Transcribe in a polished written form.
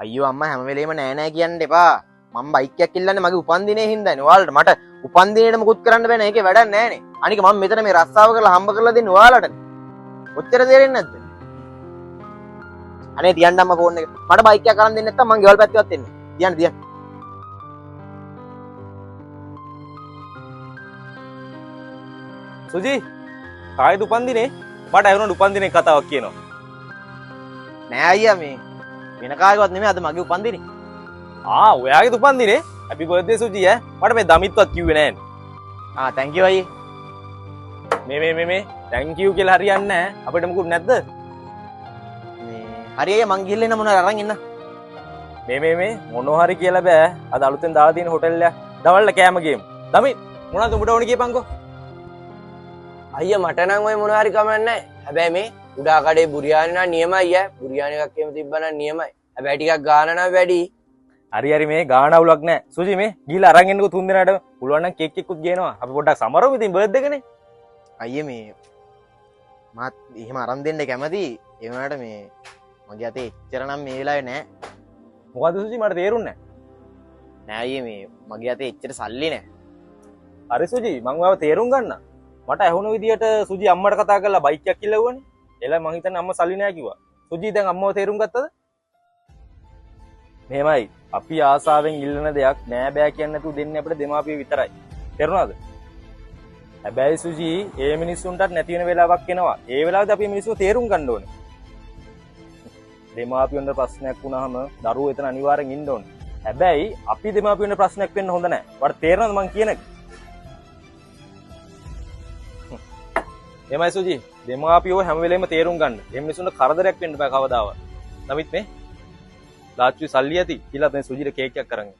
අයියෝ අම්මා හැම වෙලේම නෑ නෑ කියන්න එපා. මම බයික් එකක් ඉල්ලන්නේ මගේ උපන්දිනේ හින්දානේ. ඔයාලට මට උපන්දිනේට මුකුත් කරන්න බෑ නේ. ඒකේ වැඩක් නෑනේ. අනික මම මෙතන මේ රස්සාව කරලා හම්බ කරලා දෙන්නේ ඔයාලටනේ. ඔච්චර තේරෙන්නේ නැද්ද? අනේ තියන්න අම්මා ෆෝන් එක. මට බයික් එකක් අරන් දෙන්න නැත්තම් මං ගෙවල් පැත්තේවත් එන්නේ. තියන්න. සුජි කායිද උපන්දිනේ? මට ඇහුණා උපන්දිනේ කතාවක් කියනවා. නෑ අයියා මේ වෙන කාගේවත් නෙමෙයි අද මගේ උපන්දිනේ. ඔයාගේ උපන්දිනේ? හැපි බර්ත්ඩේ සුජි ඈ. මට මේ දමිත්වත් කිව්වේ නෑනේ. තැන්ක් යූ අයියේ. මේ තැන්ක් යූ කියලා හරියන්නේ නෑ. අපිට මොකුත් නැද්ද? හරි අයියා මං ගිහින් එන්න මොනවා අරන් එන්න. මේ මොනවා හරි කියලා බෑ. අද අලුතෙන් දාලා තියෙන හොටෙල් එක දවල්ට කෑම ගේමු. දමිත් මොනවද උඹට ඕනේ කියපන්කෝ. අයියා මට නම් ඔය මොනවා හරි කමක් නැහැ. හැබැයි මේ උඩා කඩේ බුරියානි නම් නියමයි අයියා. බුරියානි එකක් එහෙම තිබ්බනම් නියමයි. හැබැයි ටිකක් ගාන නම් වැඩි. හරි මේ ගාන අවුලක් නැහැ. සුජි මේ ගිහලා අරන් එන්නකෝ තුන් දෙනාට. පුළුවන් නම් කේක් එකකුත් ගේනවා. අපි පොඩ්ඩක් සමරමු ඉතින් බර්ත්ඩේ එකනේ. අයියේ මේ මාත් එහෙම අරන් දෙන්න කැමතියි. ඒ වුණාට මේ මගේ අතේ එච්චර නම් මේ වෙලාවේ නෑ. මොකද සුජි මට තේරුන්නේ නෑ අයියේ මේ මගේ අතේ එච්චර සල්ලි නෑ. හරි සුජි මං ඔයාව තේරුම් ගන්න. මට ඇහුණු විදියට සුජි අම්මට කතා කරලා බයික් එකක් කිල්ලුවනේ. එලා මං හිතන්නේ අම්මා සල්ලි නෑ කිව්වා. සුජි දැන් අම්මව තේරුම් ගත්තද? මෙහෙමයි. අපි ආසාවෙන් ඉල්ලන දෙයක් නෑ බෑ කියන්නේ නැතුව දෙන්නේ අපිට දෙමාපිය විතරයි. තේරුණාද? හැබැයි සුජි ඒ මිනිස්සුන්ටත් නැති වෙන වෙලාවක් එනවා. ඒ වෙලාවදී අපි මිනිස්සු තේරුම් ගන්න ඕනේ. දෙමාපියන්ට ප්‍රශ්නයක් වුණාම දරුවෝ එතන අනිවාර්යෙන් ඉන්න ඕනේ. හැබැයි අපි දෙමාපියන්ට ප්‍රශ්නයක් වෙන්න හොඳ නෑ. වට තේරෙනවද මං කියන එක? එමයි සුජි දෙමාපියෝ හැම වෙලේම තේරුම් ගන්න. මේ මිනිස්සුන්ට කරදරයක් වෙන්න බෑ කවදාවත්. නමුත් මේ ලාච්චු සල්ලි ඇති කියලා දැන් සුජිට කේක් එකක් අරන්